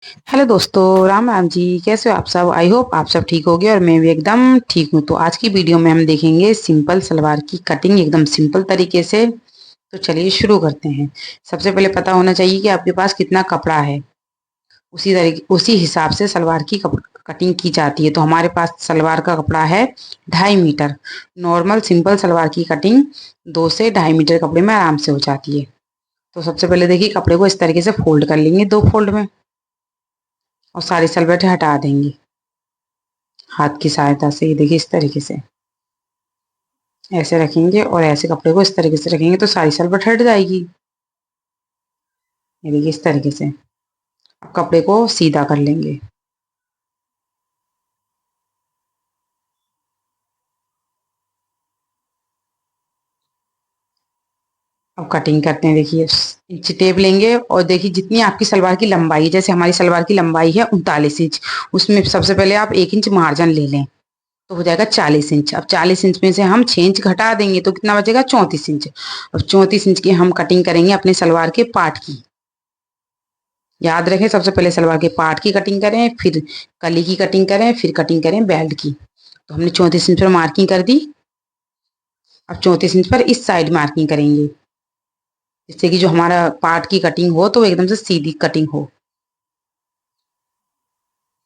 Hello दोस्तों, राम राम जी। कैसे हो आप सब? आई होप आप सब ठीक होगे और मैं भी एकदम ठीक हूँ। तो आज की वीडियो में हम देखेंगे सिंपल सलवार की कटिंग एकदम सिंपल तरीके से। तो चलिए शुरू करते हैं। सबसे पहले पता होना चाहिए कि आपके पास कितना कपड़ा है। उसी हिसाब से सलवार की कटिंग की जाती है। तो हमारे पास सलवार का कपड़ा है 2.5 मीटर। नॉर्मल सिंपल सलवार की कटिंग 2 से 2.5 मीटर कपड़े में आराम से हो जाती है। तो सबसे पहले देखिए, कपड़े को इस तरीके से फोल्ड कर लेंगे, 2 फोल्ड में, और सारी सलवटें हटा देंगे हाथ की सहायता से। ये देखिए इस तरीके से ऐसे रखेंगे और ऐसे कपड़े को इस तरीके से रखेंगे तो सारी सलवट हट जाएगी। ये देखिए इस तरीके से। अब कपड़े को सीधा कर लेंगे। अब कटिंग करते हैं। देखिए इंच टेप लेंगे और देखिए जितनी आपकी सलवार की लंबाई है, जैसे हमारी सलवार की लंबाई है 39 इंच, उसमें सबसे पहले आप 1 इंच मार्जिन ले लें तो हो जाएगा 40 इंच। अब 40 इंच में से हम 6 इंच घटा देंगे तो कितना बचेगा? 34 इंच। अब 34 इंच की हम कटिंग करेंगे अपने सलवार के पार्ट की। याद रखें, सबसे पहले सलवार के पार्ट की कटिंग करें, फिर कली की कटिंग करें, फिर कटिंग करें बेल्ट की। तो हमने 34 इंच पर मार्किंग कर दी। अब 34 इंच पर इस साइड मार्किंग करेंगे, जिससे कि जो हमारा पार्ट की कटिंग हो तो वो एकदम से सीधी कटिंग हो।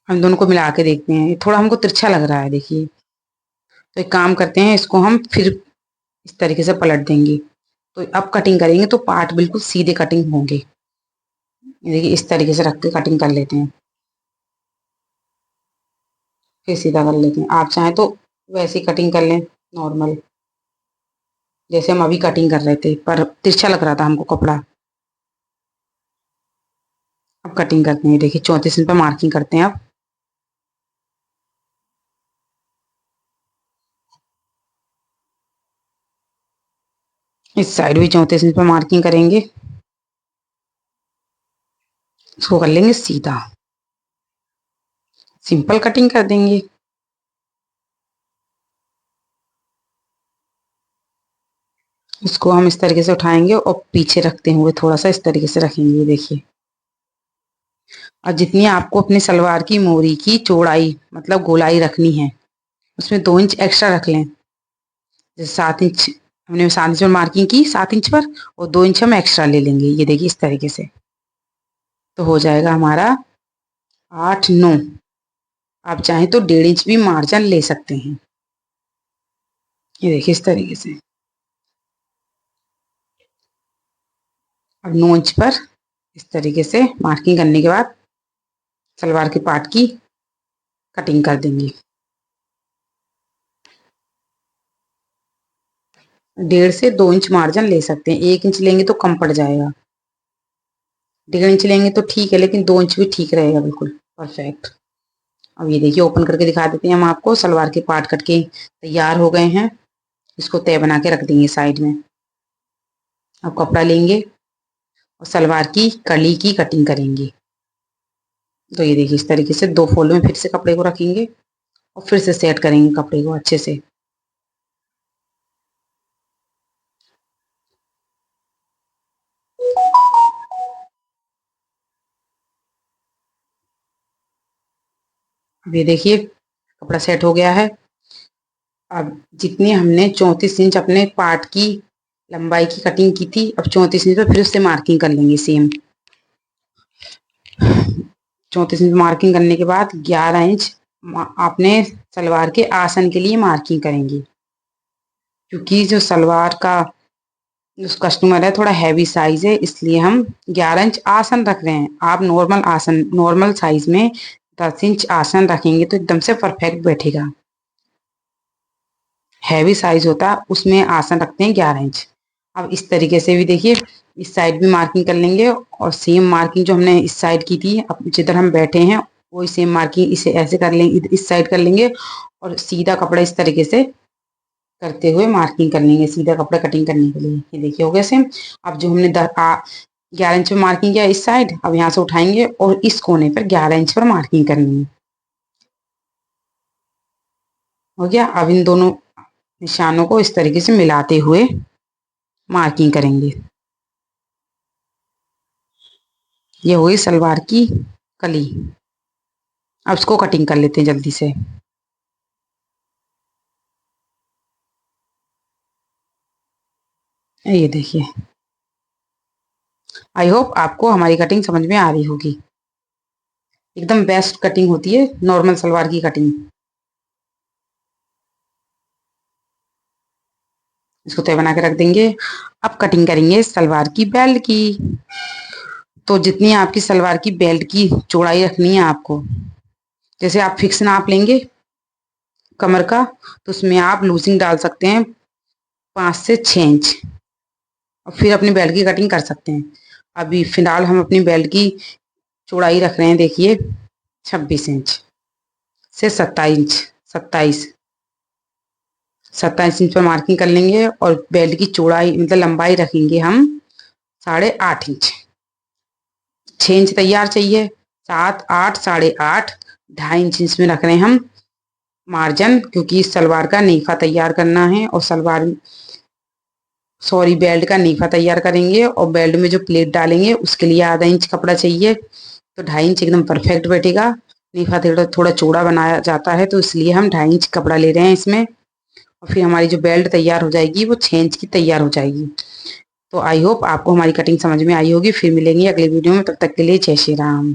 हम दोनों को मिला के देखते हैं। ये थोड़ा हमको तिरछा लग रहा है, देखिए। तो एक काम करते हैं, इसको हम फिर इस तरीके से पलट देंगे। तो अब कटिंग करेंगे तो पार्ट बिल्कुल सीधे कटिंग होंगे। ये देखिए इस तरीके से रख के कटिंग कर लेते हैं, फिर सीधा कर लेते हैं। आप चाहें तो वैसे ही कटिंग कर लें, नॉर्मल, जैसे हम अभी कटिंग कर रहे थे, पर तिरछा लग रहा था हमको कपड़ा। अब कटिंग करते हैं। देखिए 34 इंच पर मार्किंग करते हैं। अब इस साइड भी 34 इंच पर मार्किंग करेंगे। इसको कर लेंगे सीधा, सिंपल कटिंग कर देंगे। इसको हम इस तरीके से उठाएंगे और पीछे रखते हुए थोड़ा सा इस तरीके से रखेंगे। देखिए, और जितनी आपको अपनी सलवार की मोरी की चौड़ाई मतलब गोलाई रखनी है, उसमें 2 इंच एक्स्ट्रा रख लें। जैसे 7 इंच, हमने 7 इंच पर मार्किंग की, 7 इंच पर, और 2 इंच हम एक्स्ट्रा ले लेंगे। ये देखिए इस तरीके से। तो हो जाएगा हमारा 8 9। आप चाहें तो 1.5 इंच भी मार्जिन ले सकते हैं। ये देखिए इस तरीके से। अब 9 इंच पर इस तरीके से मार्किंग करने के बाद सलवार के पार्ट की कटिंग कर देंगे। 1.5 से 2 इंच मार्जिन ले सकते हैं। 1 इंच लेंगे तो कम पड़ जाएगा। 1.5 इंच लेंगे तो ठीक है, लेकिन 2 इंच भी ठीक रहेगा, बिल्कुल परफेक्ट। अब ये देखिए ओपन करके दिखा देते हैं हम आपको। सलवार के पार्ट कट के तैयार हो गए हैं। इसको तय बना के रख देंगे साइड में। अब कपड़ा लेंगे और सलवार की कली की कटिंग करेंगे। तो ये देखिए इस तरीके से 2 फोल्ड में फिर से कपड़े को रखेंगे और फिर से सेट करेंगे कपड़े को अच्छे से। अब ये देखिए कपड़ा सेट हो गया है। अब जितनी हमने 34 इंच अपने पार्ट की लंबाई की कटिंग की थी, अब 34 इंच पर फिर उससे मार्किंग कर लेंगे सेम। 34 इंच मार्किंग करने के बाद 11 इंच आपने सलवार के आसन के लिए मार्किंग करेंगे। क्योंकि जो सलवार का जो कस्टमर है थोड़ा हैवी साइज है, इसलिए हम 11 इंच आसन रख रहे हैं। आप नॉर्मल आसन, नॉर्मल साइज में 10 इंच आसन रखेंगे तो एकदम से परफेक्ट बैठेगा। हैवी साइज होता है उसमें आसन रखते हैं 11 इंच। अब इस तरीके से भी देखिए इस साइड भी मार्किंग कर लेंगे और सेम मार्किंग जो हमने इस साइड की थी, अब जिधर हम बैठे हैं वही सेम मार्किंग इसे ऐसे कर लेंगे, इस साइड कर लेंगे और सीधा कपड़ा इस तरीके से करते हुए मार्किंग कर लेंगे सीधा कपड़ा कटिंग करने के लिए। ये देखिए हो गया सेम। अब जो हमने 11 इंच में मार्किंग किया इस साइड, अब यहाँ से उठाएंगे और इस कोने पर 11 इंच पर मार्किंग करनी है। हो गया। अब इन दोनों निशानों को इस तरीके से मिलाते हुए मार्किंग करेंगे। ये हुई सलवार की कली। अब इसको कटिंग कर लेते हैं जल्दी से। ये देखिए, आई होप आपको हमारी कटिंग समझ में आ रही होगी। एकदम बेस्ट कटिंग होती है नॉर्मल सलवार की कटिंग। इसको तय बना के रख देंगे। अब कटिंग करेंगे सलवार की बेल्ट की। तो जितनी आपकी सलवार की बेल्ट की चौड़ाई रखनी है आपको, जैसे आप फिक्स नाप लेंगे कमर का, तो उसमें आप लूजिंग डाल सकते हैं 5 से 6 इंच, और फिर अपनी बेल्ट की कटिंग कर सकते हैं। अभी फिलहाल हम अपनी बेल्ट की चौड़ाई रख रहे हैं, देखिए 26 इंच से 27 इंच। 27 27 इंच पर मार्किंग कर लेंगे, और बेल्ट की चौड़ाई मतलब लंबाई रखेंगे हम 8.5 इंच। 6 इंच तैयार चाहिए, 7, 8, 8.5, 2.5 इंच इसमें रख रहे हैं हम मार्जिन, क्योंकि इस सलवार का नेफा तैयार करना है, और बेल्ट का नेफा तैयार करेंगे, और बेल्ट में जो प्लेट डालेंगे उसके लिए आधा इंच कपड़ा चाहिए। तो 2.5 इंच एकदम परफेक्ट बैठेगा। नेफा थोड़ा थोड़ा चौड़ा बनाया जाता है, तो इसलिए हम 2.5 इंच कपड़ा ले रहे हैं इसमें। और फिर हमारी जो बेल्ट तैयार हो जाएगी वो 6 इंच की तैयार हो जाएगी। तो आई होप आपको हमारी कटिंग समझ में आई होगी। फिर मिलेंगे अगले वीडियो में, तब तक के लिए जय श्री राम।